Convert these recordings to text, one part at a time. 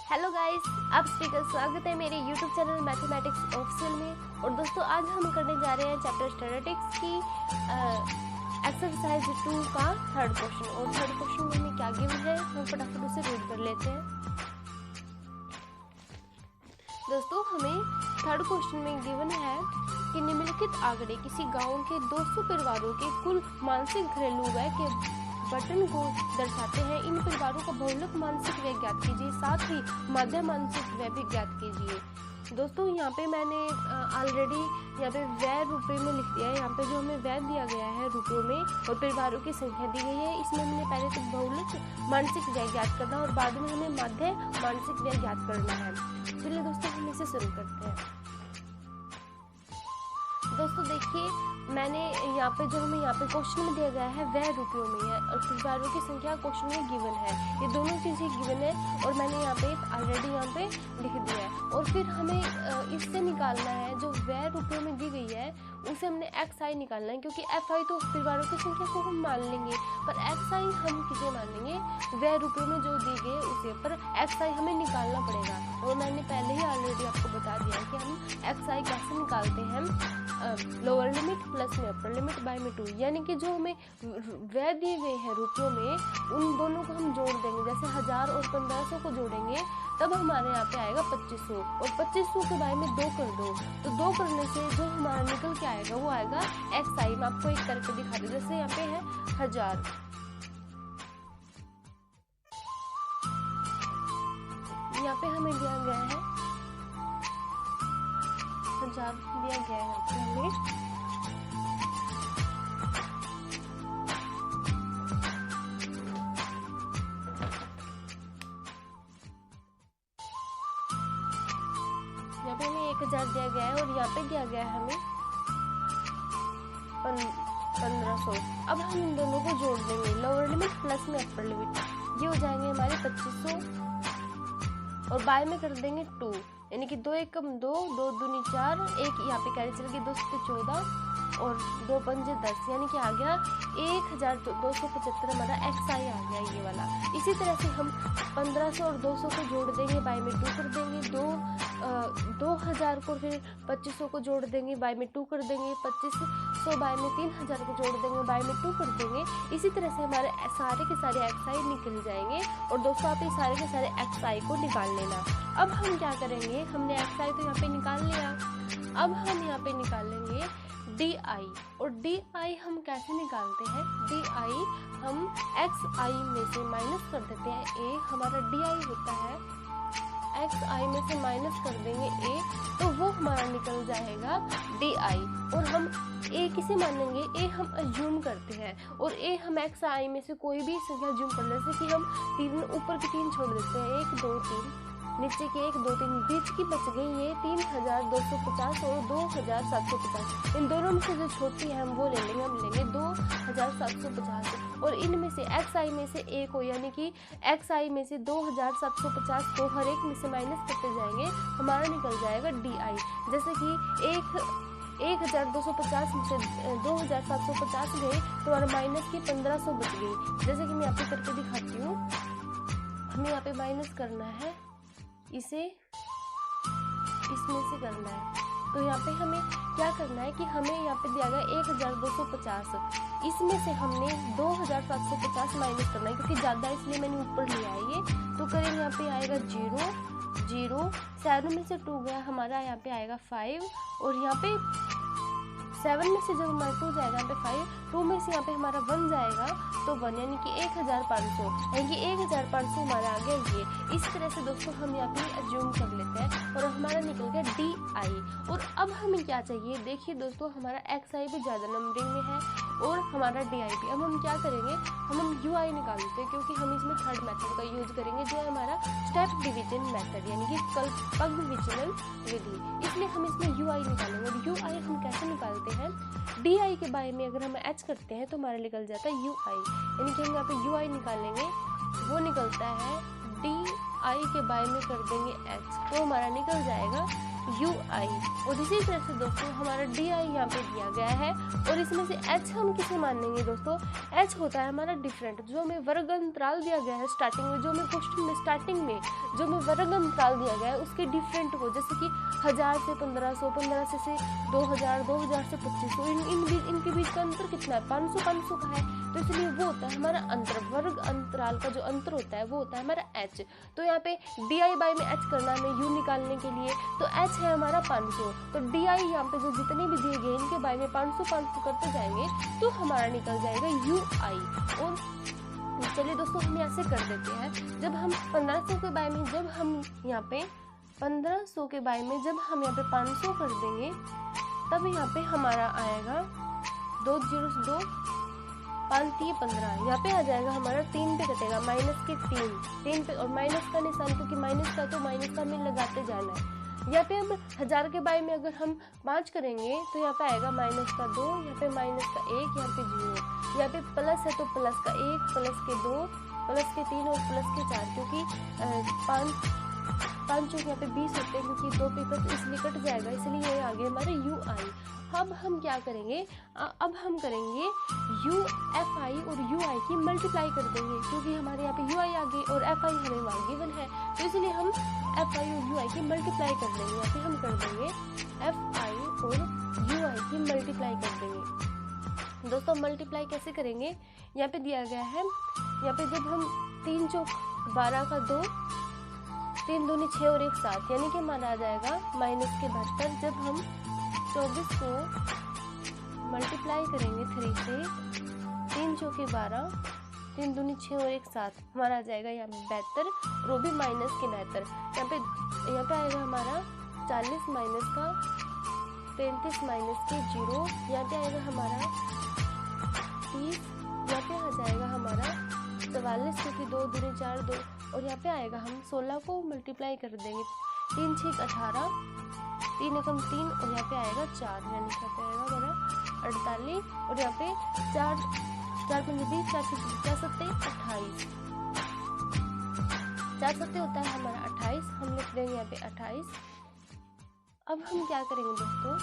Hello guys, आप सभी का स्वागत है मेरे YouTube चैनल मैथमेटिक्स ऑफिशियल में। और दोस्तों आज हम करने जा रहे हैं चैप्टर स्टैटिस्टिक्स की एक्सरसाइज 2 का थर्ड क्वेश्चन। और थर्ड क्वेश्चन में हमें क्या गिवन है, हम फटाफट उसे रीड कर लेते हैं। दोस्तों हमें थर्ड क्वेश्चन में गिवन है कि निम्नलिखित आंकड़े किसी गांव के 200 परिवारों के कुल मानसिक घरेलू व्यय के बटन को दर्शाते हैं। इन परिवारों का बहुलक मानसिक व्यय ज्ञात कीजिए, साथ ही माध्य मानसिक व्यय भी ज्ञात कीजिए। दोस्तों यहाँ पे मैंने ऑलरेडी यहाँ पे व्यय रुपए में लिख दिया है। यहाँ पे जो हमें व्यय दिया गया है रुपयों में और परिवारों की संख्या दी गई है, इसमें हमने पहले तो बहुलक मानसिक व्यय ज्ञात करना और बाद में हमें माध्य मानसिक व्यय ज्ञात करना है। चलिए दोस्तों हम इसे शुरू करते हैं। दोस्तों देखिए, मैंने यहाँ पे जो हमें यहाँ पे क्वेश्चन में दिया गया है वह रुपयों में है और परिवारों की संख्या क्वेश्चन में गिवन है। ये दोनों चीजें गिवन है और मैंने यहाँ पे ऑलरेडी यहाँ पे लिख दिया है। और फिर हमें इससे निकालना है जो वह रुपयों में दी गई है उसे हमने XI निकालना है, क्योंकि FI तो परिवारों की संख्या को हम मान लेंगे, पर XI हम किसे मान लेंगे, वह रुपयों में जो दी गई उसे, पर XI हमें निकालना पड़ेगा। और मैंने पहले ही ऑलरेडी आपको बता दिया कि हम XI कैसे निकालते हैं, लोअर लिमिट प्लस में अपर लिमिट बाय में 2, यानी कि जो हमें व्यय दिए गए हैं रुपयों में उन दोनों को हम जोड़ देंगे। जैसे 1000 और 1500 को जोड़ेंगे तब हमारे यहाँ पे आएगा 2500, और 2500 के बारे में 2 कर दो, तो 2 करने से जो हमारा निकल के आएगा वो आएगा XI। मैं आपको एक करके दिखा दूं, जैसे यहाँ पे है 1000, यहाँ पे हमें दिया गया है 1000 दिया गया है यहाँ पे हमें। यहाँ पे हमें 1000 दिया गया है और यहाँ पे दिया गया है हमें 1500। अब हम इन दोनों को जोड़ देंगे, लोअर लिमिट प्लस में अपर लिमिट, ये हो जाएंगे हमारे 2500 और बाय में कर देंगे 2, यानी कि 2 1 2, 2 दूनी 4, एक यहाँ पे कैरी चल गई 2 से 14 और 2 पंजे 10, यानी कि आ गया 1275 हमारा XI आ गया ये वाला। इसी तरह से हम 1500 और 200 को जोड़ देंगे, बाय में 2 कर देंगे, 2000 को फिर 2500 को जोड़ देंगे, बाय में 2 कर देंगे, 2500 बाय में 3000 को जोड़ देंगे, बाय में 2 कर देंगे। इसी तरह से हमारे सारे के सारे XI निकल जाएंगे। और दोस्तों आप ये सारे के सारे XI को निकाल लेना। अब हम क्या करेंगे, हमने XI तो यहाँ पे निकाल लिया, अब हम यहाँ पे निकालेंगे DI। और DI हम कैसे निकालते हैं, DI हम XI में से माइनस कर देते हैं A, हमारा DI होता है XI में से माइनस कर देंगे A, तो वो हमारा निकल जाएगा DI। और हम A किसे मानेंगे, A हम अज्यूम करते हैं और A हम XI में से कोई भी संख्या अज्यूम कर लेते हैं कि हम 3 ऊपर की 3 छोड़ देते हैं, 1 2 3, नीचे के 1 2 3, बीच की बच गई ये 3250 और 2750। इन दोनों में से जो छोटी है हम वो ले लेंगे, हम लेंगे 2750 और इनमें से XI में से A को, यानी कि XI में से 2750 को हर एक में से माइनस करते जाएंगे, हमारा निकल जाएगा DI। जैसे कि 1250 में से 2750 गए तो हमारा माइनस की 1500 बच गई। जैसे कि मैं यहाँ पे करके दिखाती हूँ, हमें यहाँ पे माइनस करना है, इसे इसमें से करना है। तो यहाँ पे हमें क्या करना है कि हमें यहाँ पे दिया गया 1250, इसमें से हमने 2750 माइनस करना है, क्योंकि ज़्यादा इसलिए मैंने ऊपर लिया है ये। तो करेंगे, यहाँ पे आएगा 0 0, 7 में से 2 गया हमारा, यहाँ पे आएगा 5 और यहाँ पे 7 में से जब हमारा 2 जाएगा यहाँ पे 5, 2 में से यहाँ पे हमारा 1 जाएगा तो 1, यानी कि 1500, यानी कि 1500 हमारा आ गया ये। इस तरह से दोस्तों हम यहाँ पे अज्यूम कर लेते हैं और हमारा निकल गया DI। और अब हमें क्या चाहिए, देखिए दोस्तों हमारा XI भी ज़्यादा नंबरिंग में है और हमारा DI भी। अब हम क्या करेंगे, हम UI निकाल देते हैं, क्योंकि हम इसमें थर्ड मेथड का यूज करेंगे जो है हमारा स्टेप डिवीजन मेथड, यानी कि कल्पक विचलन विधि, इसलिए हम इसमें UI निकालेंगे। और UI हम कैसे निकालते हैं, DI के बारे में अगर हम H करते हैं तो हमारा निकल जाता है UI, यानी कि हम यहाँ पे UI निकालेंगे, वो निकलता है DI के बारे में कर देंगे H, तो हमारा निकल जाएगा यू आई। और इसी तरह से दोस्तों हमारा डी आई यहाँ पे दिया गया है। और इसमें से एच हम किसे मानेंगे दोस्तों, एच होता है हमारा डिफरेंट, जो हमें वर्ग अंतराल दिया गया है स्टार्टिंग में, जो हमें क्वेश्चन में स्टार्टिंग में जो हमें वर्ग अंतराल दिया गया है उसके डिफरेंट को, जैसे कि 1000 से 1500, 1500 से 2000, 2000 से 2500, इनके बीच का अंतर कितना है, 500 500 का है। तो इसलिए वो होता है हमारा अंतर, वर्ग अंतराल का जो अंतर होता है वो होता है हमारा एच। तो यहाँ पे डी आई बाई में एच करना है हमें यू निकालने के लिए, तो एच है हमारा 500। तो डी आई यहाँ पे जो जितने भी दिए गए इनके बाई में 500 500 करते जाएंगे तो हमारा निकल जाएगा यू आई। और चलिए दोस्तों हम यहाँ से कर देते हैं, जब हम 1500 के बाई में जब हम यहाँ पे 1500 के बाई में जब हम यहाँ पे 500 कर देंगे तब यहाँ पे हमारा आएगा 2 0 से 2 5 3 15, यहाँ पे आ जाएगा हमारा 3 पे कटेगा, माइनस के 3 पे, और माइनस का निशान क्योंकि माइनस का तो माइनस का हमें लगाते जाना है। यहाँ पे अब 1000 के बाई में अगर हम 5 करेंगे तो यहाँ पे आएगा माइनस का 2, यहाँ पे माइनस का 1, यहाँ पे 0, यहाँ पे प्लस है तो प्लस का 1, प्लस के 2, प्लस के 3 और प्लस के 4, क्योंकि 5 चौक यहाँ पे 20 होते हैं, क्योंकि 2 पे तो इसलिए कट जाएगा, इसलिए ये आ गया हमारे यू आई। अब हम क्या करेंगे, अब हम करेंगे यू एफ आई और यू आई की मल्टीप्लाई कर देंगे, क्योंकि हमारे यहाँ पे यू आई आ गई और एफ आई हमें वहाँ गिवन है, तो इसलिए हम एफ आई और यू आई की मल्टीप्लाई कर देंगे। यहाँ पे हम कर देंगे एफ आई और यू आई की मल्टीप्लाई कर देंगे। दोस्तों मल्टीप्लाई कैसे करेंगे, यहाँ पे दिया गया है, यहाँ पे जब हम 3 चौक 12 का 2, 3 दूनी 6 और 1 7, यानी कि हमारा आ जाएगा माइनस के 72। जब हम 24 को मल्टीप्लाई करेंगे 3 से, 3 चौके 12, 3 दूनी 6 और 1 7, हमारा आ जाएगा यहाँ 72, और वो भी माइनस के 72। यहाँ पे आएगा हमारा 40 माइनस का 35 माइनस के 0, यहाँ पे आएगा हमारा 30, यहाँ पे आ जाएगा हमारा 44 क्योंकि 2 दूनी 4 2, और यहाँ पे आएगा हम 16 को मल्टीप्लाई कर देंगे, 3 6 18, 3 एकम 3, और यहाँ पे आएगा 4, यानी यहाँ पे आएगा हमारा 48, और यहाँ पे 4 4 पंजे 20, 4 सत्ते 28, 4 सत्ते होता है हमारा 28, हम लिख देंगे यहाँ पे 28। अब हम क्या करेंगे दोस्तों,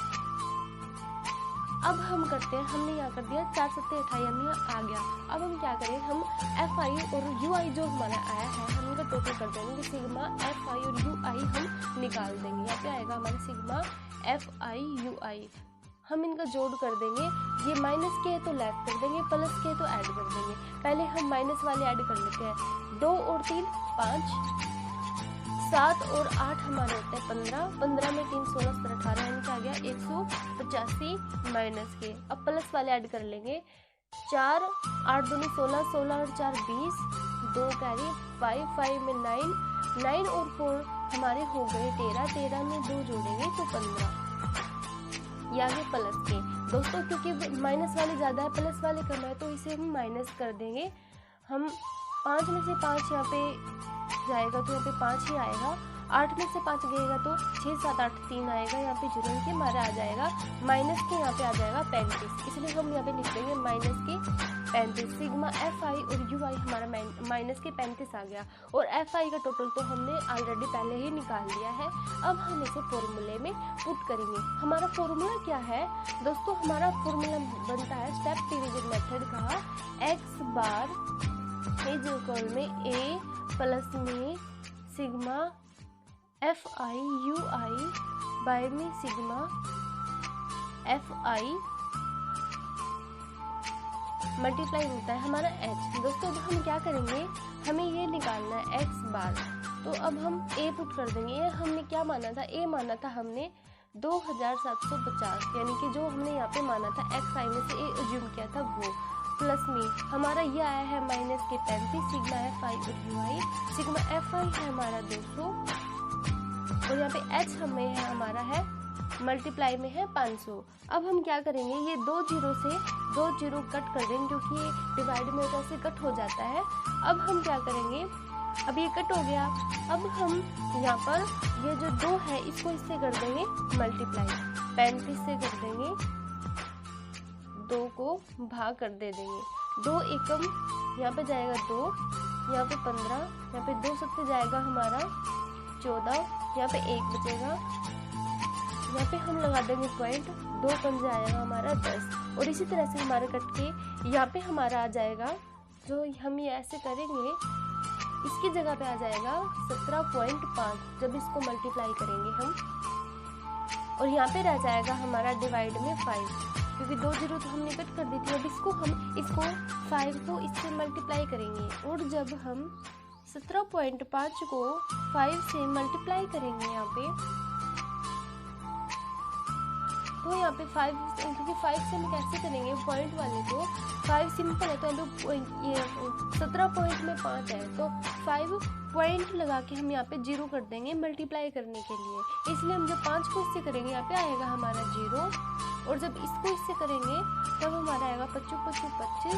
अब हम करते हैं, हमने यहाँ कर दिया 4 सत्ते 28, यानी आ गया। अब हम क्या करें, हम एफ आई और यू आई जो हमारा आया है हम इनका टोटल कर देंगे, सिग्मा एफ आई और यू आई हम निकाल देंगे। यहाँ पे आएगा हमारा सिग्मा एफ आई यू आई, हम इनका जोड़ कर देंगे, ये माइनस के है तो लेफ्ट कर देंगे, प्लस के है तो ऐड कर देंगे। पहले हम माइनस वाले ऐड कर लेते हैं, 2 और 3 5, 7 और 8 हमारे होते हैं 15, 15 में 3 16 17 18, यानी कि आ गया 185 माइनस के। अब प्लस वाले ऐड कर लेंगे, 4 8 दूनी 16, 16 और 4 20, 2 कैरी 5, 5 में 9, 9 और 4 हमारे हो गए 13, 13 में 2 जोड़ेंगे तो 15, ये आगे प्लस के। दोस्तों क्योंकि माइनस वाले ज़्यादा है प्लस वाले कम है तो इसे हम माइनस कर देंगे। हम 5 में से 5 यहाँ पे जाएगा तो यहाँ पे 5 ही आएगा, 8 में से 5 गएगा तो 6 7 8 3 आएगा, यहाँ पे जुड़ेंगे के हमारा आ जाएगा माइनस के, यहाँ पे आ जाएगा 35, इसलिए हम यहाँ पे लिख देंगे माइनस के 35। सिग्मा एफ आई और यू आई हमारा माइनस के 35 आ गया, और एफ आई का टोटल तो हमने ऑलरेडी पहले ही निकाल लिया है। अब हम इसे फॉर्मूले में पुट करेंगे। हमारा फॉर्मूला क्या है दोस्तों, हमारा फॉर्मूला बनता है स्टेप डिवीजन मेथड का, एक्स बार इज इक्वल में ए प्लस में sigma F I U I by में सिग्मा एफ आई मल्टीप्लाई होता है हमारा एच। दोस्तों अब हम क्या करेंगे, हमें ये निकालना है एक्स बार, तो अब हम ए पुट कर देंगे। ये हमने क्या माना था, ए माना था हमने 2750, यानी कि जो हमने यहाँ पे माना था एक्स आई में से ए अज्यूम किया था वो, प्लस में हमारा ये आया है माइनस के 35, सिग्मा एफ आई और यू आई। सिग्मा एफ आई है हमारा 200, और यहाँ पे एच हमें है हमारा है मल्टीप्लाई में है 500। अब हम क्या करेंगे, ये 2 जीरो से 2 जीरो कट कर देंगे क्योंकि ये डिवाइड में होता से कट हो जाता है। अब हम क्या करेंगे, अब ये कट हो गया, अब हम यहाँ पर ये जो 2 है इसको इससे कर देंगे मल्टीप्लाई, 35 से कर देंगे, 2 को भाग कर दे देंगे, 2 एकम यहाँ पे जाएगा 2, यहाँ पे 15, यहाँ पे 2 सत्ते जाएगा हमारा 14, यहाँ पे 1 बचेगा, यहाँ पे हम लगा देंगे पॉइंट, 2 पंजे आएगा हमारा 10। और इसी तरह से हमारा कट के यहाँ पे हमारा आ जाएगा, जो हम ये ऐसे करेंगे इसकी जगह पे आ जाएगा 17.5 जब इसको मल्टीप्लाई करेंगे हम। और यहाँ पे रह जाएगा हमारा डिवाइड में 5, क्योंकि 2 जीरो तो हमने कट कर दी थी। अब इसको 5 को इससे मल्टीप्लाई करेंगे, और जब हम 17.5 को 5 से मल्टीप्लाई करेंगे यहाँ पे, तो यहाँ पे 5, क्योंकि 5 से हम कैसे करेंगे पॉइंट वाले को, 5 सिंपल है, तो ये 17 पॉइंट में 5 है, तो 5 पॉइंट लगा के हम यहाँ पे 0 कर देंगे मल्टीप्लाई करने के लिए। इसलिए हम जब 5 को इससे करेंगे यहाँ पे आएगा हमारा 0, और जब इसको इससे करेंगे तब हमारा आएगा 25 25।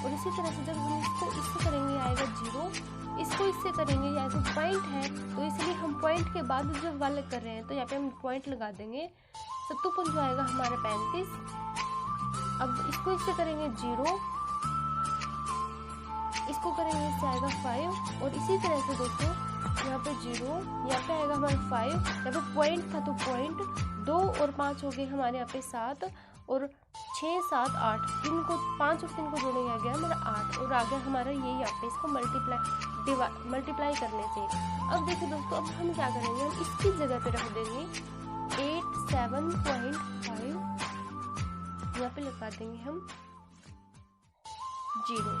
और इसी तरह से जब हम इसको इससे करेंगे आएगा 0, इसको इससे करेंगे, यहाँ पे पॉइंट है तो इसलिए हम पॉइंट के बाद जब वाले कर रहे हैं तो यहाँ पे हम पॉइंट लगा देंगे। 7 आएगा हमारा 35। अब इसको इससे करेंगे 0, इसको करेंगे इससे आएगा 5, और इसी तरह से दोस्तों यहाँ पे 0, यहाँ पे आएगा हमारा 5, यहाँ पे पॉइंट था तो पॉइंट, 2 और 5 हो गए हमारे यहाँ पे 7, और 6 7 8, 3 को 5 और 3 को जोड़ेंगे आ गया हमारा 8, और आ गया हमारा ये यहाँ पे इसको मल्टीप्लाई करने से। अब देखिए दोस्तों, अब हम क्या करेंगे, हम इसकी जगह पे रख देंगे 87.5, यहाँ पे लगा देंगे हम 0।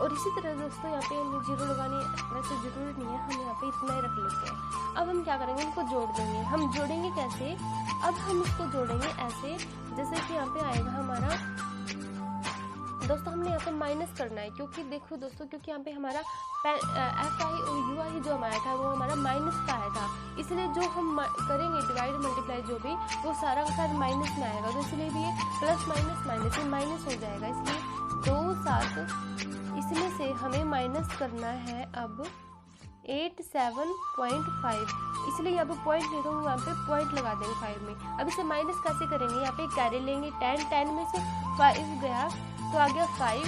और इसी तरह दोस्तों यहाँ पे हमें 0 लगाने वैसे जरूरी नहीं है, हम यहाँ पे इतना ही रख लेते हैं। अब हम क्या करेंगे, इनको जोड़ देंगे। हम जोड़ेंगे कैसे, अब हम इसको जोड़ेंगे ऐसे, जैसे कि यहाँ पे आएगा हमारा दोस्तों, हमने यहाँ पे माइनस करना है, क्योंकि देखो दोस्तों, क्योंकि यहाँ पे हमारा FI और UI जो हमारा था वो हमारा माइनस का आया था, इसलिए जो हम करेंगे डिवाइड मल्टीप्लाई जो भी, वो सारा का सारा माइनस में आएगा, तो इसलिए भी ये प्लस माइनस माइनस में माइनस हो जाएगा। इसलिए 2 7, इसमें से हमें माइनस करना है अब 87.5, इसलिए यहाँ पे पॉइंट नहीं, तो वहाँ पे पॉइंट लगा देंगे 5 में। अब इसे माइनस कैसे करेंगे, यहाँ पे कैरी लेंगे 10 में से 5 गया तो आ गया 5,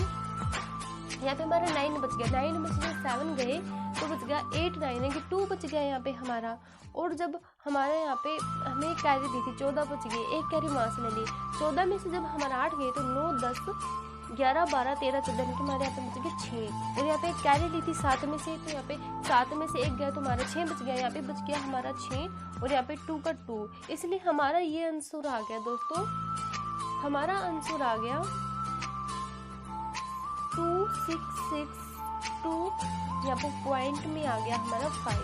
यहाँ पे हमारा 9 बच गया, 9 में से 7 गए तो बच गया 8, 9 है कि 2 बच गया यहाँ पे हमारा। और जब हमारे यहाँ पे हमें कैरी दी थी 14 बच गए, एक कैरी वहाँ से ले ली, 14 में से जब हमारा 8 गए तो 9 10 11 12 13 14 कि हमारे यहाँ पे बच गए 6, और यहाँ पे एक कैरी ली थी 7 में से, तो यहाँ पे 7 में से 1 गया तो हमारा 6 बच गया, यहाँ पे बच गया हमारा 6, और यहाँ पे 2 का 2, इसलिए हमारा ये आंसर आ गया दोस्तों, हमारा आंसर आ गया 2662, यहाँ पे पॉइंट में आ गया हमारा 5।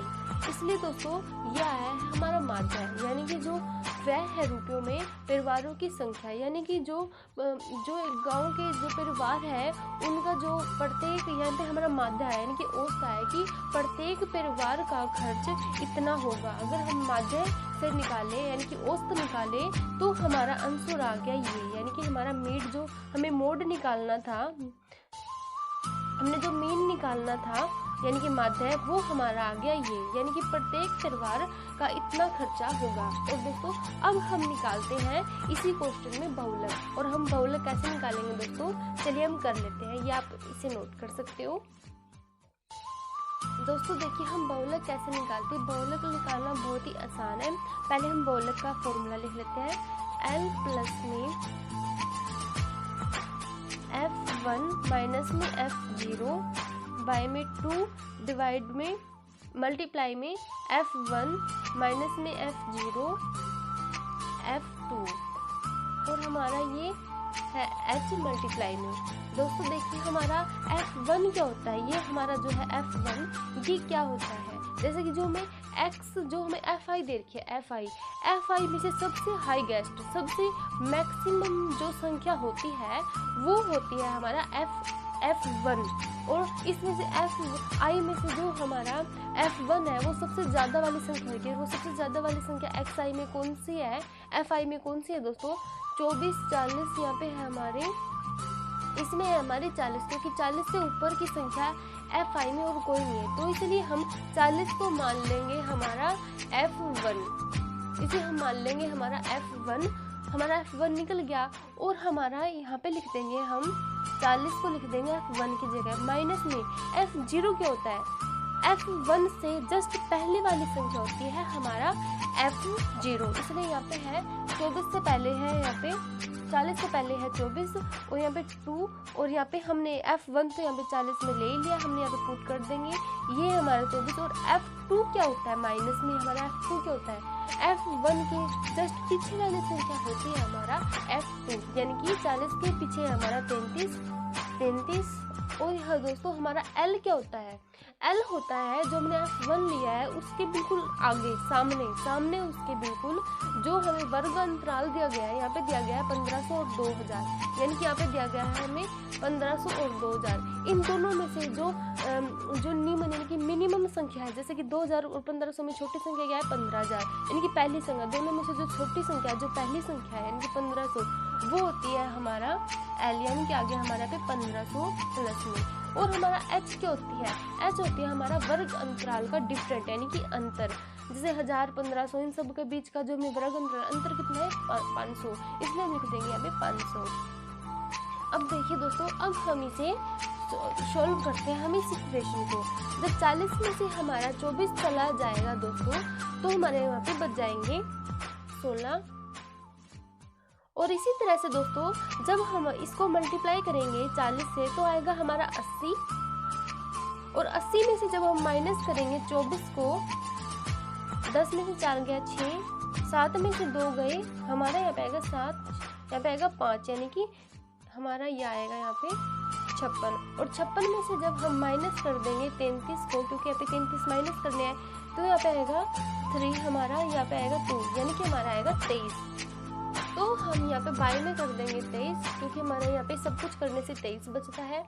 इसलिए दोस्तों यह है हमारा माध्य, यानी कि जो वह है रुपयों में परिवारों की संख्या, यानी कि जो गांव के जो परिवार है उनका जो प्रत्येक, यहाँ पे हमारा माध्य है, यानी कि औसत है कि प्रत्येक परिवार का खर्च इतना होगा। अगर हम माध्य से निकाले यानी कि औसत निकाले तो हमारा आंसर आ गया ये, यानी कि हमारा मीड जो हमें मोड निकालना था, हमने जो मीन निकालना था यानी कि माध्य है, वो हमारा आ गया ये, यानी कि प्रत्येक परिवार का इतना खर्चा होगा। और दोस्तों अब हम निकालते हैं इसी क्वेश्चन में बहुलक, और हम बहुलक कैसे निकालेंगे दोस्तों, चलिए हम कर लेते हैं, ये आप इसे नोट कर सकते हो। दोस्तों देखिए हम बहुलक कैसे निकालते हैं, बहुलक निकालना बहुत ही आसान है। पहले हम बहुलक का फॉर्मूला लिख लेते हैं, L प्लस में F1 माइनस में F0 बाय में 2 डिवाइड में मल्टीप्लाई में F1 माइनस में F0 F2, और हमारा ये है H मल्टीप्लाई में। दोस्तों देखिए हमारा F1 क्या होता है, ये हमारा जो है F1 ये क्या होता है, जैसे कि जो हमें X जो हमें FI दे रखी है, FI में से सबसे हाईएस्ट सबसे मैक्सिमम जो संख्या होती है वो होती है हमारा F1, और इसमें से FI में से जो हमारा F1 है वो सबसे ज़्यादा वाली संख्या होगी, वो सबसे ज़्यादा वाली संख्या XI में कौन सी है, FI में कौन सी है दोस्तों, 24 40 यहाँ पे है हमारे, इसमें है हमारे 40, क्योंकि 40 से ऊपर की संख्या FI में और कोई नहीं है, तो इसलिए हम 40 को मान लेंगे हमारा F1, इसे हम मान लेंगे हमारा F1, हमारा F1 निकल गया, और हमारा यहाँ पे लिख देंगे हम 40 को लिख देंगे F1 की जगह, माइनस में F0 क्या होता है, F1 से जस्ट पहले वाली संख्या होती है हमारा F0, इसलिए यहाँ पे है 24 से पहले है, यहाँ पे 40 से पहले है 24 और यहाँ पे 2, और यहाँ पे हमने F1 तो यहाँ पे 40 में ले लिया, हमने यहाँ पे पुट कर देंगे, ये हमारा 24। और F2 क्या होता है, माइनस में हमारा F2 क्या होता है, F1 के जस्ट पीछे वाली संख्या होती है हमारा F2, यानी कि 40 के पीछे हमारा 33। और यहाँ दोस्तों हमारा L क्या होता है, L होता है जो हमने F1 लिया है उसके बिल्कुल आगे सामने उसके बिल्कुल जो हमें वर्ग अंतराल दिया गया है, यहाँ पे दिया गया है 1500 और 2000, यानी कि यहाँ पे दिया गया है हमें 1500 और 2000। इन दोनों में से जो निम्न यानी कि मिनिमम संख्या है, जैसे कि 2000 और 1500 में छोटी संख्या क्या है 15000, यानी कि पहली संख्या, दोनों में से जो छोटी संख्या जो पहली संख्या है यानी कि 1500 वो होती है हमारा L, यानी कि आगे हमारा पे 1500 प्लस में। और हमारा H क्या होती है, H होती है हमारा वर्ग अंतराल का डिफरेंट, यानी कि अंतर, जैसे 1000 1500 इन सब के बीच का जो हमें वर्ग अंतर कितना है 500, इसलिए हम लिख देंगे यहाँ पे 500। अब देखिए दोस्तों, अब हम इसे सॉल्व करते हैं हम इस इक्वेशन को। जब 40 में से हमारा 24 चला जाएगा दोस्तों तो हमारे यहाँ पे बच जाएंगे 16। और इसी तरह से दोस्तों जब हम इसको मल्टीप्लाई करेंगे 40 से तो आएगा हमारा 80, और 80 में से जब हम माइनस करेंगे 24 को, 10 में से 4 गया 6, 7 में से 2 गए हमारा यहाँ पे आएगा 7, यहाँ पे आएगा 5, यानी कि हमारा ये आएगा यहाँ पे 56। और 56 में से जब हम माइनस कर देंगे 33 को, क्योंकि यहाँ पे 33 माइनस करने हैं, तो यहाँ पे आएगा 3, हमारा यहाँ पे आएगा 2, यानी कि हमारा आएगा 23। तो हम यहाँ पे बाय में कर देंगे 23, क्योंकि हमारे यहाँ पे सब कुछ करने से 23 बचता है।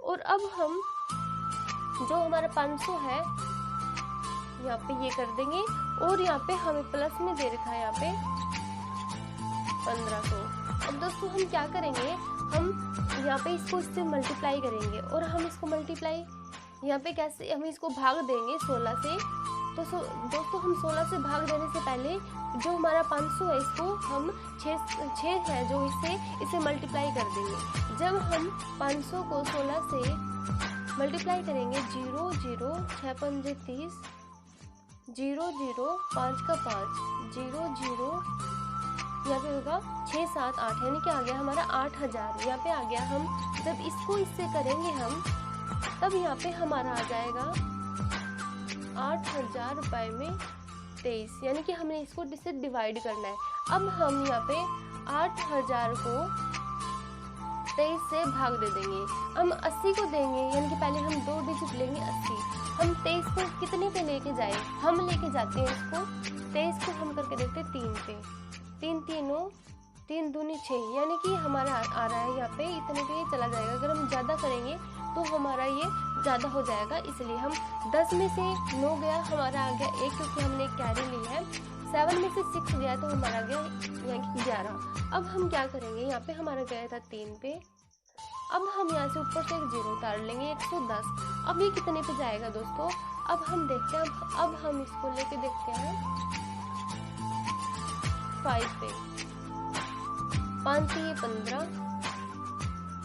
और अब हम जो हमारा 500 है यहाँ पे ये कर देंगे, और यहाँ पे हमें प्लस में दे रखा है यहाँ पे 1500। अब दोस्तों हम क्या करेंगे, हम यहाँ पे इसको इससे मल्टीप्लाई करेंगे, और हम इसको मल्टीप्लाई यहाँ पे कैसे, हम इसको भाग देंगे 16 से। तो दोस्तों हम 16 से भाग देने से पहले जो हमारा 500 है इसको हम 6 है जो इसे मल्टीप्लाई कर देंगे। जब हम 500 को 16 से मल्टीप्लाई करेंगे 0 0 6 5 30, 0 0 5 का 5, 0 0 यहाँ पे होगा 6 7 8, यानी कि आ गया हमारा 8000, यहाँ पे आ गया। हम जब इसको इससे करेंगे हम तब यहाँ पे हमारा आ जाएगा 8000 रुपये में 23, यानी कि हमने इसको इससे डिवाइड करना है। अब हम यहाँ पे 8000 को 23 से भाग दे देंगे, हम 80 को देंगे, यानी कि पहले हम 2 डिजिट लेंगे 80, हम 23 को कितने पे लेके जाए, हम लेके जाते हैं इसको 23 को हम करके देखते हैं 3 पे, 3 3 3 दूनी 6, यानी कि हमारा आ रहा है यहाँ पे इतने पे चला जाएगा। अगर हम ज़्यादा करेंगे तो हमारा ये ज़्यादा हो जाएगा, इसलिए हम 10 में से 9 गया हमारा आ गया 1, क्योंकि हमने एक कैरी ली है। 7 में से 6 गया तो हमारा गया यहाँ की 11। अब हम क्या करेंगे, यहाँ पे हमारा गया था 3 पे, अब हम यहाँ से ऊपर से एक 0 उतार लेंगे 110। अब ये कितने पे जाएगा दोस्तों, अब हम देखते हैं, अब हम इसको लेके देखते हैं 5 पे, 5 से 15,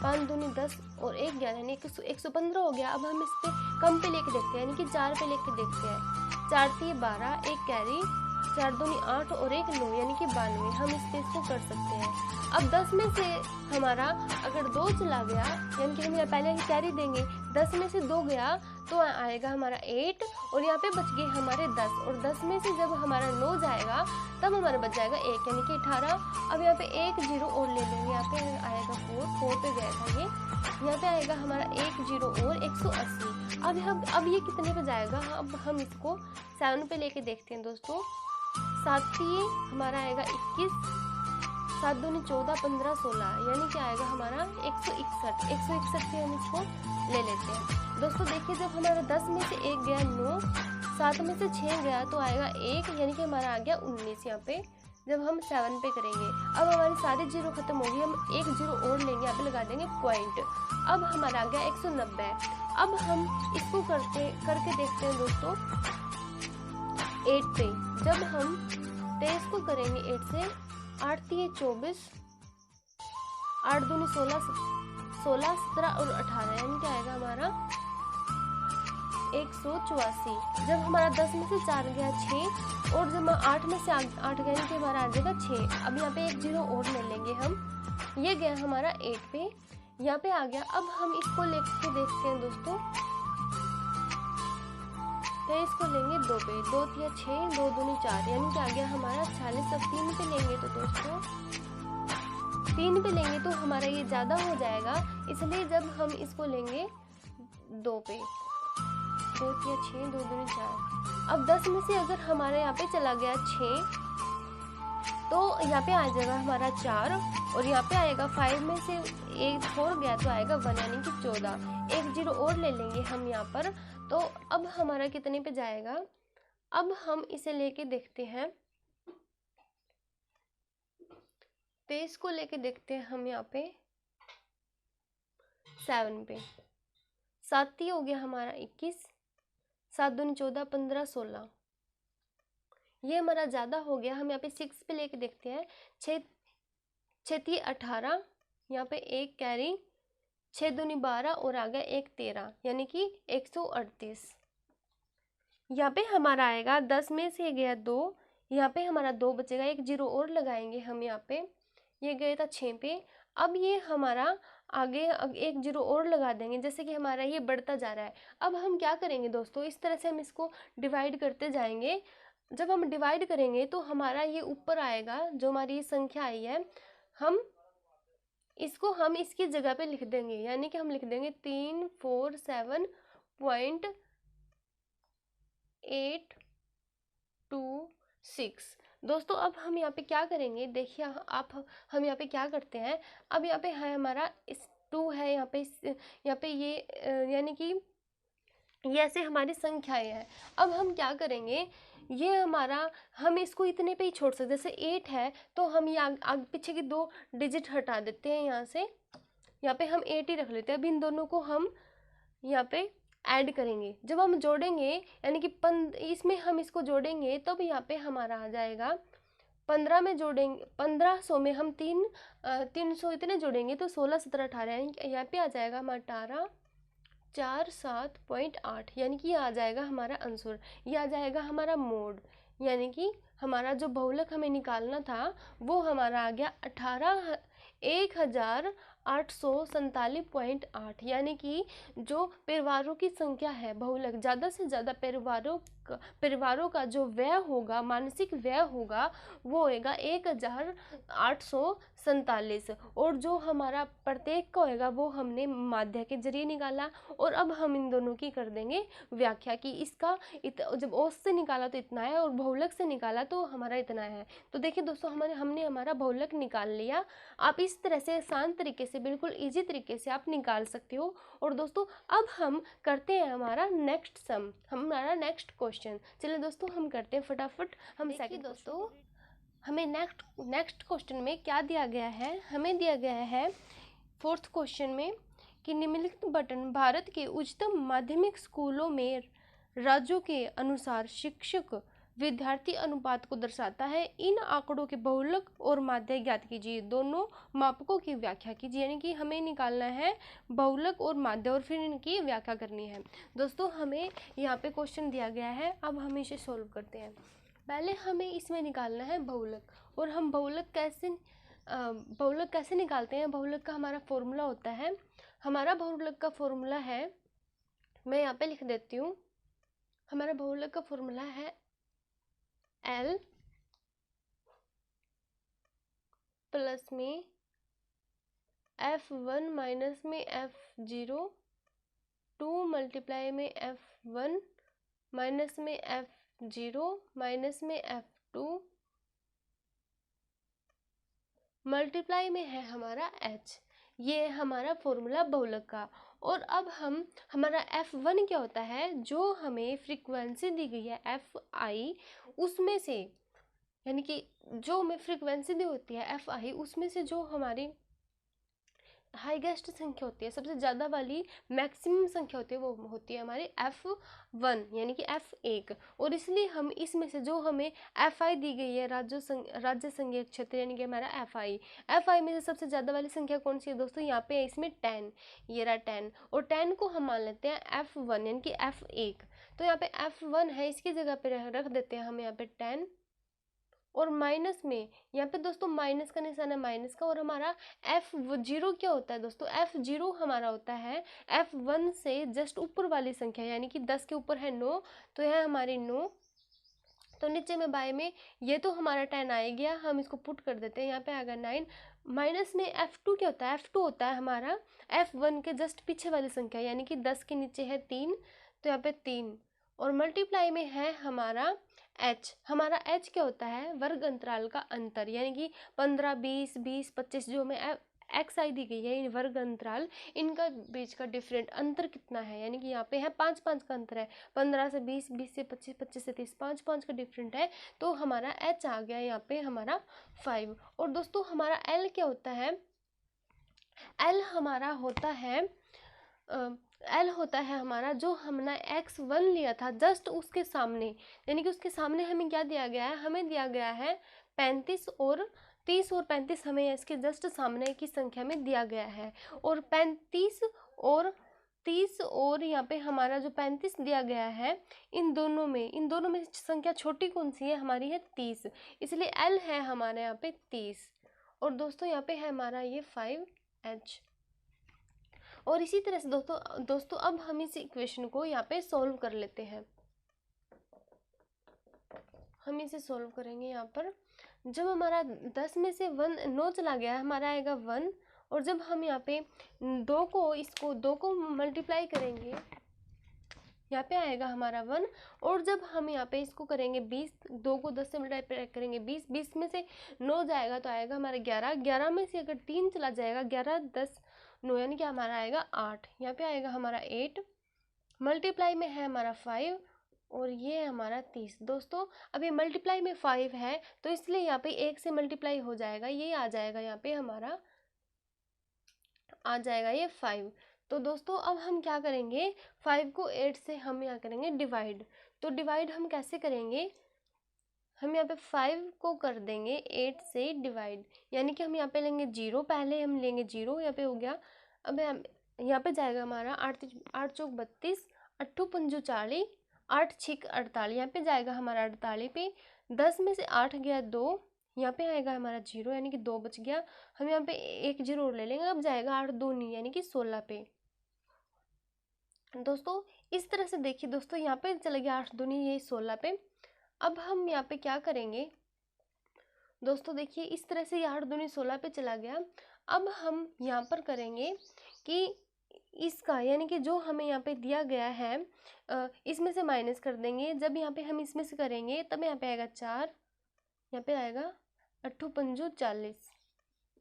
5 दूनी 10 और 1 11, यानी 115 हो गया। अब हम इस पे कम पे लेके देखते हैं, यानी कि 4 पे लेके देखते हैं, 4 से 12, 1 कैरी, 4 दूनी 8 और 1 9, यानी कि 92। हम इस पे इसको कर सकते हैं। अब 10 में से हमारा अगर 2 चला गया, यानी कि हम यहाँ पहले ही कैरी देंगे, 10 में से 2 गया तो आएगा हमारा 8, और यहाँ पे बच गए हमारे 10, और 10 में से जब हमारा 9 जाएगा तब हमारा बच जाएगा 1, यानी कि 18। अब यहाँ पे 1 0 और ले लेंगे, यहाँ पे आएगा 4 पे गया था ये, यहाँ पे आएगा हमारा 1 0 और 180। अब ये कितने पे जाएगा, अब हम इसको 7 पे लेके देखते हैं दोस्तों। 7 ये हमारा आएगा 21, 7 दूनी 14, 15 16, यानी कि आएगा हमारा 161 पे हम इसको ले लेते हैं दोस्तों। देखिए जब हमारा 10 में से 1 गया 9, 7 में से 6 गया तो आएगा 1, यानी कि हमारा आ गया 19 यहाँ पे, जब हम 7 पे करेंगे। अब हमारी सारी 0 खत्म होगी, हम 1 0 और लेंगे, यहाँ पे लगा देंगे पॉइंट। अब हमारा आ गया 190। अब हम इसको करके देखते हैं दोस्तों 8 पे। जब हम 23 को करेंगे 8 से, 8 3 24, 8 दूनी 16 17 और 18, यानी क्या आएगा हमारा 184। जब हमारा 10 में से 4 गया 6, और जब 8 में से 8 गए कि हमारा आ जाएगा 6। अब यहाँ पे एक 0 और ले लेंगे हम, ये गया हमारा 8 पे, यहाँ पे आ गया। अब हम इसको लेके देखते हैं दोस्तों, तो इसको लेंगे 2 पे, 2 तिया 6, 2 दूनी 4, यानी कि आ गया हमारा 46। अब 3 पे लेंगे तो दोस्तों 3 पे लेंगे तो हमारा ये ज़्यादा हो जाएगा, इसलिए जब हम इसको लेंगे 2 पे, 2 तिया 6, 2 दूनी 4। अब 10 में से अगर हमारे यहाँ पे चला गया 6, तो यहाँ पे आ जाएगा हमारा 4, और यहाँ पे आएगा 5 में से 1 4 गया तो आएगा 1, यानी कि 14। एक 0 और ले लेंगे हम यहाँ पर, तो अब हमारा कितने पे जाएगा। अब हम इसे लेके देखते हैं, पेज को लेके देखते हैं हम यहाँ पे 7 पे। 7 हो गया हमारा 21, 7 दूनी 14, 15 16, ये हमारा ज़्यादा हो गया। हम यहाँ पे 6 पे लेके देखते हैं, 6 18, यहाँ पे 1 कैरी, 6 दूनी 12 और आ गया 1 13, यानी कि 138। यहाँ पे हमारा आएगा 10 में से गया 2, यहाँ पे हमारा 2 बचेगा, एक 0 और लगाएंगे हम यहाँ पे, ये गया था 6 पे। अब ये हमारा आगे एक 0 और लगा देंगे, जैसे कि हमारा ये बढ़ता जा रहा है। अब हम क्या करेंगे दोस्तों, इस तरह से हम इसको डिवाइड करते जाएंगे। जब हम डिवाइड करेंगे तो हमारा ये ऊपर आएगा, जो हमारी ये संख्या आई है, हम इसकी जगह पे लिख देंगे, यानी कि हम लिख देंगे 347.826। दोस्तों अब हम यहाँ पे क्या करेंगे, देखिए आप, हम यहाँ पे क्या करते हैं। अब यहाँ पे है हमारा इस 2 है, यहाँ पे ये यानी कि ये ऐसे हमारी संख्याएं हैं। अब हम क्या करेंगे, ये हमारा, हम इसको इतने पे ही छोड़ सकते, जैसे 8 है तो हम ये आगे पीछे की 2 डिजिट हटा देते हैं यहाँ से, यहाँ पे हम 8 ही रख लेते हैं। अब इन दोनों को हम यहाँ पे ऐड करेंगे, जब हम जोड़ेंगे यानी कि इसमें हम इसको जोड़ेंगे तब यहाँ पे हमारा आ जाएगा 15 में जोड़ेंगे, 1500 में हम 300 इतने जोड़ेंगे तो 16 17 18, यानी यहाँ पे आ जाएगा हमारा 1847.8, यानी कि ये आ जाएगा हमारा आंसर, ये आ जाएगा हमारा मोड, यानी कि हमारा जो बहुलक हमें निकालना था वो हमारा आ गया 1847.8, यानी कि जो परिवारों की संख्या है बहुलक, ज़्यादा से ज़्यादा परिवारों का जो व्यय होगा, मानसिक व्यय होगा, वो होगा 1847, और जो हमारा प्रत्येक का होगा वो हमने माध्य के जरिए निकाला। और अब हम इन दोनों की कर देंगे व्याख्या की, इसका जब औसत से निकाला तो इतना है और बहुलक से निकाला तो हमारा इतना है। तो देखिए दोस्तों, हमने हमारा बहुलक निकाल लिया। आप इस तरह से आसान तरीके से, बिल्कुल इजी तरीके से आप निकाल सकते हो। और दोस्तों अब हम करते हैं हमारा नेक्स्ट सम, हमारा नेक्स्ट क्वेश्चन। चलिए दोस्तों हम करते हैं फटाफट। हम सेकंड दोस्तों, हमें नेक्स्ट क्वेश्चन में क्या दिया गया है, हमें दिया गया है 4th क्वेश्चन में कि निम्नलिखित बटन भारत के उच्चतम माध्यमिक स्कूलों में राज्यों के अनुसार शिक्षक विद्यार्थी अनुपात को दर्शाता है। इन आंकड़ों के बहुलक और माध्य ज्ञात कीजिए, दोनों मापकों की व्याख्या कीजिए। यानी कि हमें निकालना है बहुलक और माध्य और फिर इनकी व्याख्या करनी है। दोस्तों हमें यहाँ पे क्वेश्चन दिया गया है, अब हम इसे सोल्व करते हैं। पहले हमें इसमें निकालना है बहुलक, और हम बहुलक कैसे निकालते हैं। बहुलक का हमारा फॉर्मूला होता है, हमारा बहुलक का फॉर्मूला है, मैं यहाँ पे लिख देती हूँ। हमारा बहुलक का फॉर्मूला है L प्लस में F1 माइनस में F0, 2 मल्टीप्लाई में F1 माइनस में F0 माइनस में F2 मल्टीप्लाई में है हमारा H। ये हमारा फॉर्मूला बहुलक का। और अब हमारा F1 क्या होता है, जो हमें फ्रीक्वेंसी दी गई है Fi, उसमें से, यानी कि जो हमें फ्रीक्वेंसी दी होती है Fi, उसमें से जो हमारी हाईएस्ट संख्या होती है, सबसे ज़्यादा वाली मैक्सिमम संख्या होती है, वो होती है हमारी F1 यानी कि F1। और इसलिए हम इसमें से जो हमें FI दी गई है, राज्य संघीय क्षेत्र यानी कि हमारा FI में से सबसे ज़्यादा वाली संख्या कौन सी है दोस्तों, यहाँ पे है इसमें 10, ये रहा 10। और 10 को हम मान लेते हैं F1 यानी कि F1। तो यहाँ पे F1 है, इसकी जगह पे रख देते हैं हम यहाँ पे 10। और माइनस में यहाँ पे दोस्तों माइनस का निशान है, माइनस का। और हमारा F0 क्या होता है दोस्तों, F0 हमारा होता है F1 से जस्ट ऊपर वाली संख्या, यानी कि 10 के ऊपर है 9, तो यह हमारी 9। तो नीचे में बाय में ये तो हमारा 10 आ गया, हम इसको पुट कर देते हैं, यहाँ पे आएगा 9। माइनस में F2 क्या होता है, F2 होता है हमारा F1 के जस्ट पीछे वाली संख्या, यानी कि 10 के नीचे है 3, तो यहाँ पे 3। और मल्टीप्लाई में है हमारा H। हमारा H क्या होता है, वर्ग अंतराल का अंतर, यानी कि 15, 20, 20, 25 जो हमें XI दी गई है, इन वर्ग अंतराल, इनका बीच का डिफरेंट अंतर कितना है, यानी कि यहाँ पे है 5 5 का अंतर है, 15 से 20, 20 से 25, 25 से 30, 5 5 का डिफरेंट है। तो हमारा H आ गया यहाँ पे हमारा 5। और दोस्तों हमारा L क्या होता है, L हमारा होता है L होता है हमारा जो हमने X1 लिया था जस्ट उसके सामने, यानी कि उसके सामने हमें क्या दिया गया है, हमें दिया गया है 35 और 30 और 35 हमें इसके जस्ट सामने की संख्या में दिया गया है। और 35 और 30 और यहाँ पे हमारा जो 35 दिया गया है, इन दोनों में संख्या छोटी कौन सी है, हमारी है 30, इसलिए L है हमारे यहाँ पे 30। और दोस्तों यहाँ पे है हमारा ये 5H। और इसी तरह से दोस्तों अब हम इस इक्वेशन को यहाँ पे सॉल्व कर लेते हैं। हम इसे सॉल्व करेंगे यहाँ पर, जब हमारा 10 में से 9 चला गया, हमारा आएगा 1। और जब हम यहाँ पे 2 को मल्टीप्लाई करेंगे, यहाँ पे आएगा हमारा 1। और जब हम यहाँ पे इसको करेंगे 20, 2 को 10 से मल्टीप्लाई करेंगे 20, 20 में से 9 जाएगा तो आएगा हमारा 11, 11 में से अगर 3 चला जाएगा, 11 10 9, यानी कि हमारा आएगा 8, यहाँ पे आएगा हमारा 8। मल्टीप्लाई में है हमारा 5 और ये है हमारा 30। दोस्तों अब ये मल्टीप्लाई में 5 है तो इसलिए यहाँ पे 1 से मल्टीप्लाई हो जाएगा, ये आ जाएगा यहाँ पे हमारा आ जाएगा ये 5। तो दोस्तों अब हम क्या करेंगे, 5 को 8 से हम यहाँ करेंगे डिवाइड। तो डिवाइड हम कैसे करेंगे, हम यहाँ पे 5 को कर देंगे 8 से डिवाइड, यानी कि हम यहाँ पे लेंगे 0, पहले हम लेंगे 0, यहाँ पे हो गया। अब यहाँ पे जाएगा हमारा 8 चौक 32, 8 पंजू 40, 8 छिक 48, यहाँ पे जाएगा हमारा 48 पे। 10 में से 8 गया 2, यहाँ पे आएगा हमारा 0, यानी कि 2 बच गया। हम यहाँ पे 1 0 और ले लेंगे, अब जाएगा 8 दूनी यानी कि 16 पे। दोस्तों इस तरह से देखिए दोस्तों, यहाँ पे चला गया 8 दूनी यही 16 पे। अब हम यहाँ पे क्या करेंगे दोस्तों, देखिए इस तरह से 8 दूनी 16 पे चला गया। अब हम यहाँ पर करेंगे कि इसका, यानी कि जो हमें यहाँ पे दिया गया है इसमें से माइनस कर देंगे। जब यहाँ पे हम इसमें से करेंगे तब यहाँ पे आएगा 4, यहाँ पे आएगा 8 पंजू 40,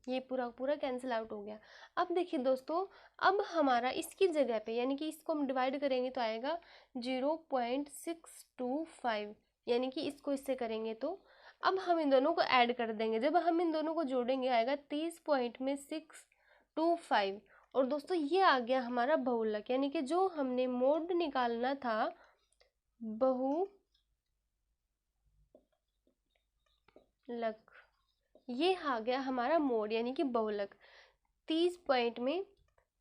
ये पूरा पूरा कैंसिल आउट हो गया। अब देखिए दोस्तों, अब हमारा इसकी जगह पे, यानी कि इसको हम डिवाइड करेंगे तो आएगा 0.625, यानी कि इसको इससे करेंगे तो अब हम इन दोनों को ऐड कर देंगे। जब हम इन दोनों को जोड़ेंगे आएगा 30 पॉइंट में 625। और दोस्तों ये आ गया हमारा बहुलक, यानी कि जो हमने मोड निकालना था बहुलक, ये आ गया हमारा मोड यानी कि बहुलक 30 पॉइंट में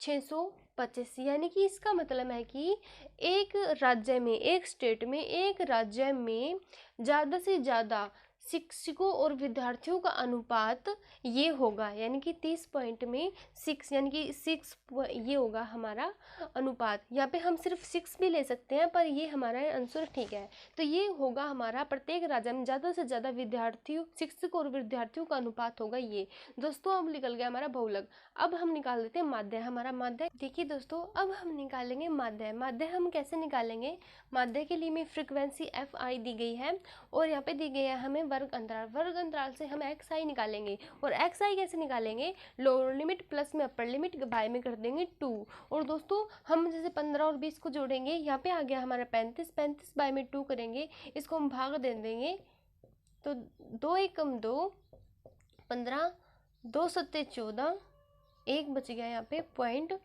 625। यानी कि इसका मतलब है कि एक राज्य में, एक स्टेट में, एक राज्य में ज़्यादा से ज़्यादा शिक्षकों और विद्यार्थियों का अनुपात ये होगा, यानी कि 30 पॉइंट में 6, यानी कि 6 ये होगा हमारा अनुपात। यहाँ पे हम सिर्फ 6 भी ले सकते हैं, पर ये हमारा आंसर ठीक है। तो ये होगा हमारा प्रत्येक राज्य में ज़्यादा से ज़्यादा विद्यार्थियों, शिक्षक और विद्यार्थियों का अनुपात होगा ये। दोस्तों अब निकल गया हमारा बहुलक। अब हम निकाल देते हैं माध्य। हमारा माध्य देखिए दोस्तों, अब हम निकालेंगे माध्य। माध्य हम कैसे निकालेंगे, माध्य के लिए में फ्रीक्वेंसी FI दी गई है और यहाँ पे दी गई है हमें वर्ग अंतराल। वर्ग अंतराल से हम XI निकालेंगे। और XI कैसे निकालेंगे, लोअर लिमिट प्लस में अपर लिमिट बाय में कर देंगे 2। और दोस्तों हम जैसे 15 और 20 को जोड़ेंगे, यहाँ पे आ गया हमारा 35, 35 बाय में 2 करेंगे, इसको हम भाग दे देंगे तो 2 एकम 2 15, 2 सत्ते 14, एक बच गया यहाँ पे पॉइंट,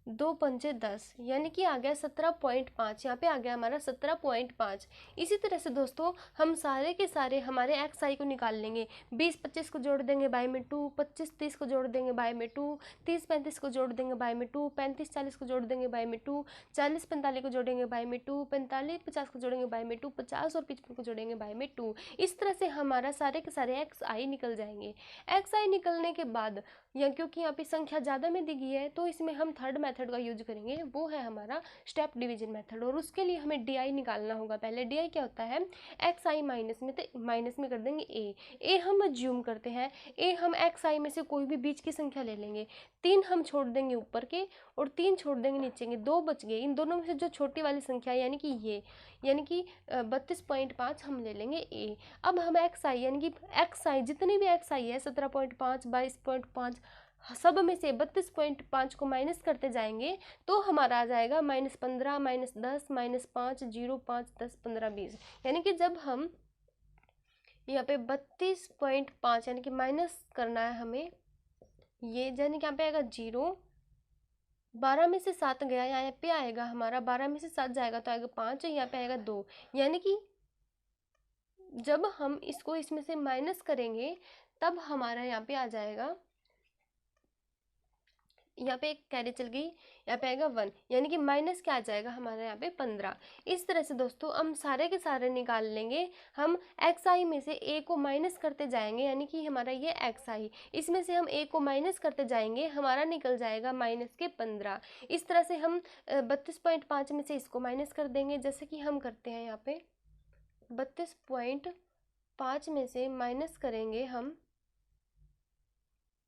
2×5 = 10, यानी कि आ गया 17.5। यहाँ पे आ गया हमारा 17.5। इसी तरह से दोस्तों हम सारे के सारे हमारे एक्स आई को निकाल लेंगे। 20-25 को जोड़ देंगे बाय में 2, 25-30 को जोड़ देंगे बाय में 2, 30-35 को जोड़ देंगे बाय में 2, 35-40 को जोड़ देंगे बाय में 2, 40-45 को जोड़ेंगे बाय में 2, 45-50 को जोड़ेंगे बाय में 2, 50 और 55 को जोड़ेंगे बाय में 2। इस तरह से हमारा सारे के सारे एक्स आई निकल जाएंगे। एक्स आई निकलने के बाद या क्योंकि यहाँ पे संख्या ज़्यादा में दी गई है तो इसमें हम थर्ड मेथड का यूज करेंगे, वो है हमारा स्टेप डिवीजन मेथड। और उसके लिए हमें डी आई निकालना होगा। पहले डी आई क्या होता है, एक्स आई माइनस में कर देंगे ए हम ज्यूम करते हैं, ए हम एक्स आई में से कोई भी बीच की संख्या ले लेंगे, 3 हम छोड़ देंगे ऊपर के और 3 छोड़ देंगे नीचे के, 2 बच गए। इन दोनों में से जो छोटी वाली संख्या यानी कि ये, यानी कि 32.5 हम ले लेंगे ए। अब हम एक्स आई यानी कि एक्स आई जितनी भी एक्स आई है 17.5, 22.5, सब में से 32.5 को माइनस करते जाएंगे तो हमारा आ जाएगा -15, -10, -5, 0, 5, 10, 15, 20। यानी कि जब हम यहाँ पे 32.5 यानी कि माइनस करना है हमें, ये यानी कि यहाँ पे आएगा 0, 12 में से 7 गया, यहाँ पे आएगा हमारा 12 में से 7 जाएगा तो आएगा 5, यहाँ पे आएगा 2। यानी कि जब हम इसको इसमें से माइनस करेंगे तब हमारा यहाँ पे आ जाएगा, यहाँ पे एक कैरी चल गई, यहाँ पे आएगा 1, यानी कि माइनस क्या आ जाएगा हमारे यहाँ पे 15। इस तरह से दोस्तों हम सारे के सारे निकाल लेंगे। हम एक्स आई में से ए को माइनस करते जाएंगे, यानी कि हमारा ये एक्स आई, इसमें से हम ए को माइनस करते जाएंगे, हमारा निकल जाएगा -15। इस तरह से हम 32.5 में से इसको माइनस कर देंगे, जैसे कि हम करते हैं यहाँ पे 32.5 में से माइनस करेंगे हम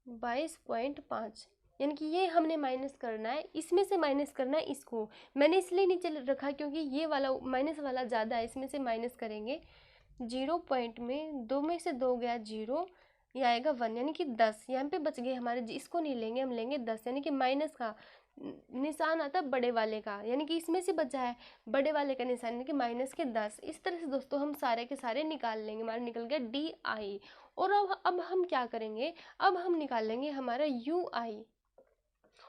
22.5, यानी कि ये हमने माइनस करना है, इसमें से माइनस करना है इसको। मैंने इसलिए नीचे रखा क्योंकि ये वाला माइनस वाला ज़्यादा है, इसमें से माइनस करेंगे। 0 पॉइंट में 2 में से 2 गया 0, ये आएगा 1, यानी कि 10। यहाँ पे बच गए हमारे, इसको नहीं लेंगे, हम लेंगे 10, यानी कि माइनस का निशान आता है बड़े वाले का, यानी कि इसमें से बचा है बड़े वाले का निशान, यानी कि माइनस के 10। इस तरह से दोस्तों हम सारे के सारे निकाल लेंगे। हमारा निकल गया डी आई। और अब हम क्या करेंगे, अब हम निकाल लेंगे हमारा यू आई।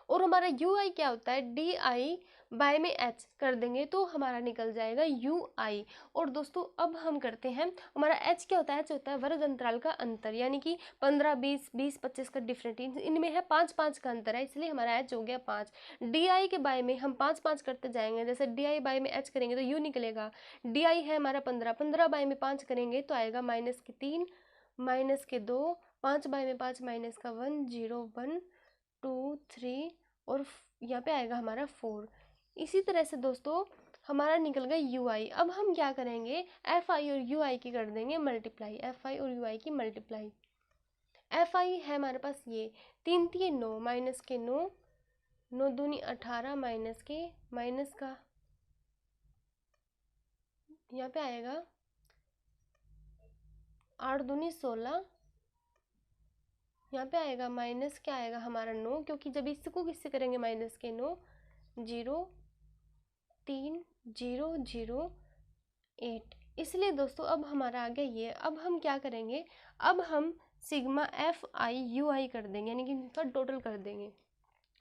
और हमारा यू आई क्या होता है, डी आई बाय में एच कर देंगे तो हमारा निकल जाएगा यू आई। और दोस्तों अब हम करते हैं, हमारा एच क्या होता है, एच होता है वर्ग अंतराल का अंतर, यानी कि 15, 20, 20, 25 का डिफरेंट, इनमें है 5-5 का अंतर है, इसलिए हमारा एच हो गया 5। डी आई के बाय में हम 5-5 करते जाएंगे, जैसे डी आई बाय में एच करेंगे तो यू निकलेगा। डी आई है हमारा 15, 15 बाय में 5 करेंगे तो आएगा -3, -2, 5 बाय में 5 -1, 0, 1, 2, 3 और यहाँ पे आएगा हमारा 4। इसी तरह से दोस्तों हमारा निकल गया यू आई। अब हम क्या करेंगे, एफ आई और यू आई की कर देंगे मल्टीप्लाई, एफ आई और यू आई की मल्टीप्लाई। एफ आई है हमारे पास ये 3 3 9, माइनस के 9, 9 दूनी 18, माइनस का यहाँ पे आएगा 8 दूनी 16, यहाँ पे आएगा माइनस क्या आएगा हमारा 9, क्योंकि जब इसको किससे करेंगे माइनस के 9, 0, 3, 0, 0, 8। इसलिए दोस्तों अब हमारा आ गया ये। अब हम क्या करेंगे, अब हम सिग्मा एफ आई यू आई कर देंगे, यानी कि इनका टोटल कर देंगे।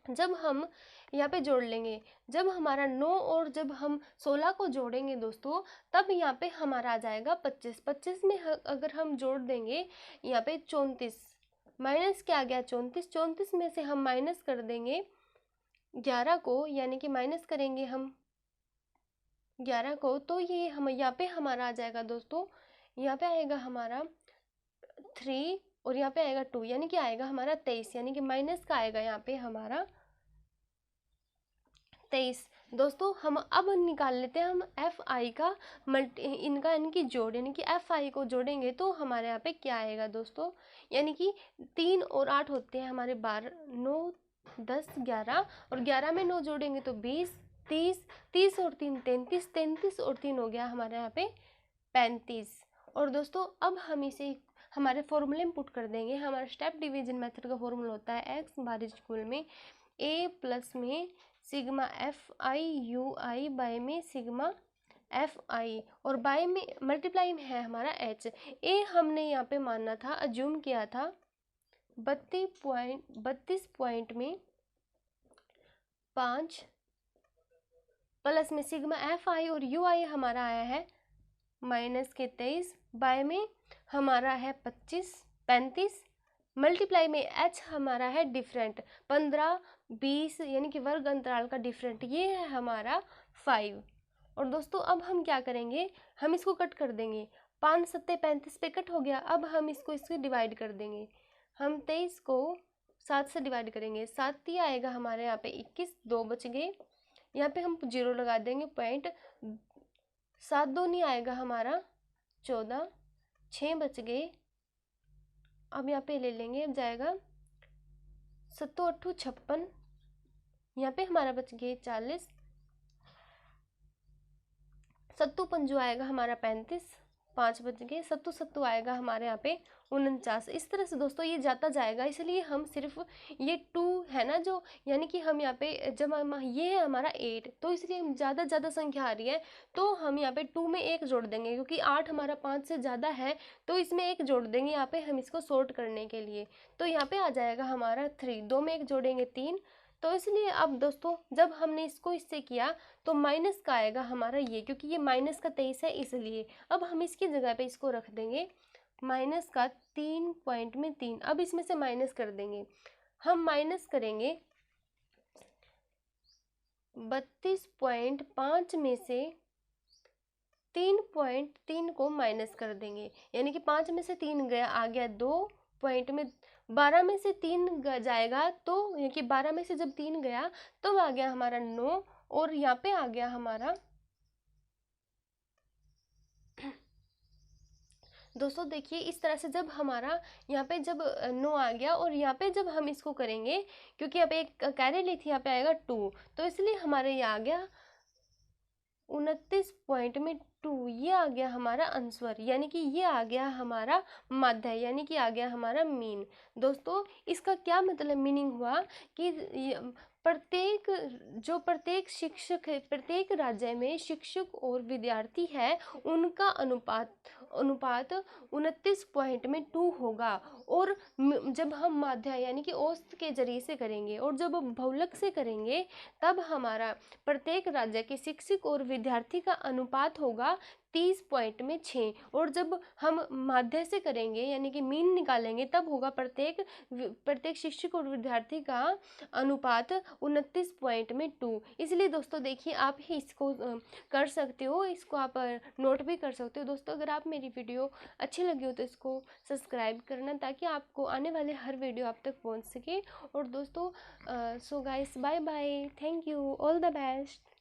जब हम यहाँ पे जोड़ लेंगे, जब हमारा 9 और जब हम 16 को जोड़ेंगे दोस्तों, तब यहाँ पे हमारा आ जाएगा 25। 25 में अगर हम जोड़ देंगे यहाँ पे 34, माइनस क्या आ गया 34, 34 में से हम माइनस कर देंगे 11 को, यानी कि माइनस करेंगे हम 11 को, तो ये हम यहाँ पे हमारा आ जाएगा दोस्तों, यहाँ पे आएगा हमारा 3 और यहाँ पे आएगा 2, यानी कि आएगा हमारा 23, यानी कि माइनस का आएगा यहाँ पे हमारा 23। दोस्तों हम अब निकाल लेते हैं हम एफ आई का इनका इनकी जोड़, यानी कि एफ आई को जोड़ेंगे तो हमारे यहाँ पे क्या आएगा दोस्तों, यानी कि 3 और 8 होते हैं हमारे 12, 9, 10, 11 और 11 में 9 जोड़ेंगे तो 20, 30, 30 और 3 33, 33 और 3 हो गया हमारे यहाँ पे 35। और दोस्तों अब हम इसे हमारे फॉर्मूले में पुट कर देंगे। हमारा स्टेप डिवीजन मेथड का फॉर्मूला होता है एक्स बार स्कूल में ए प्लस में sigma F I U I by में सिग्मा एफ आई, और बाय में मल्टीप्लाई में है हमारा एच। ए हमने यहाँ पे मानना था, अज्यूम किया था 32 पॉइंट में 5 प्लस में सिग्मा एफ आई और यू आई हमारा आया है -23, बाय में हमारा है 35 मल्टीप्लाई में एच हमारा है डिफरेंट 15 20 यानी कि वर्ग अंतराल का डिफरेंट, ये है हमारा 5। और दोस्तों अब हम क्या करेंगे, हम इसको कट कर देंगे। 5 सत्ते 35 पे कट हो गया। अब हम इसको इससे डिवाइड कर देंगे। हम 23 को 7 से डिवाइड करेंगे, 7 ही आएगा हमारे यहाँ पे 21, 2 बच गए। यहाँ पे हम 0 लगा देंगे पॉइंट, 7 2 नहीं आएगा हमारा 14, 6 बच गए। अब यहाँ पे ले लेंगे, अब जाएगा 7 8 56, यहाँ पे हमारा बच गए 40, 7 पंजो आएगा हमारा 35, 5 बच गए। 7 7 आएगा हमारे यहाँ पे 49। इस तरह से दोस्तों ये जाता जाएगा, इसलिए हम सिर्फ ये 2 है ना जो, यानी कि हम यहाँ पे जब ये है हमारा 8, तो इसलिए ज़्यादा संख्या आ रही है तो हम यहाँ पे 2 में 1 जोड़ देंगे, क्योंकि 8 हमारा 5 से ज़्यादा है तो इसमें 1 जोड़ देंगे यहाँ पे हम इसको सॉर्ट करने के लिए। तो यहाँ पे आ जाएगा हमारा 3, 2 में 1 जोड़ेंगे 3। तो इसलिए अब दोस्तों जब हमने इसको इससे किया तो माइनस का आएगा हमारा ये, क्योंकि ये माइनस का 23 है इसलिए। अब हम इसकी जगह पे इसको रख देंगे माइनस का 3 पॉइंट में 3। अब इसमें से माइनस कर देंगे, हम माइनस करेंगे 32.5 में से 3.3 को माइनस कर देंगे, यानी कि 5 में से 3 गया, आ गया 2 पॉइंट में 12 में से 3 जाएगा, तो यानी कि 12 में से जब 3 गया तो आ गया हमारा 9, और यहाँ पे आ गया हमारा दोस्तों देखिए इस तरह से जब हमारा यहाँ पे जब 9 आ गया, और यहाँ पे जब हम इसको करेंगे, क्योंकि यहाँ पे एक कैरी ली थी, यहाँ पे आएगा 2, तो इसलिए हमारे ये आ गया 29 पॉइंट में 2, ये आ गया हमारा आंसर, यानी कि ये आ गया हमारा माध्य, यानी कि आ गया हमारा मीन। दोस्तों इसका क्या मतलब मीनिंग हुआ कि प्रत्येक शिक्षक है, प्रत्येक राज्य में शिक्षक और विद्यार्थी है, उनका अनुपात 29 पॉइंट में 2 होगा। और जब हम माध्य यानी कि औसत के जरिए से करेंगे, और जब बहुलक से करेंगे, तब हमारा प्रत्येक राज्य के शिक्षक और विद्यार्थी का अनुपात होगा 30 पॉइंट में 6। और जब हम माध्य से करेंगे यानी कि मीन निकालेंगे, तब होगा प्रत्येक शिक्षक और विद्यार्थी का अनुपात 29 पॉइंट में 2। इसलिए दोस्तों देखिए आप ही इसको कर सकते हो, इसको आप नोट भी कर सकते हो। दोस्तों अगर आप मेरी वीडियो अच्छी लगी हो तो इसको सब्सक्राइब करना, ताकि आपको आने वाले हर वीडियो आप तक पहुंच सके। और दोस्तों so guys bye bye, thank you, all the best.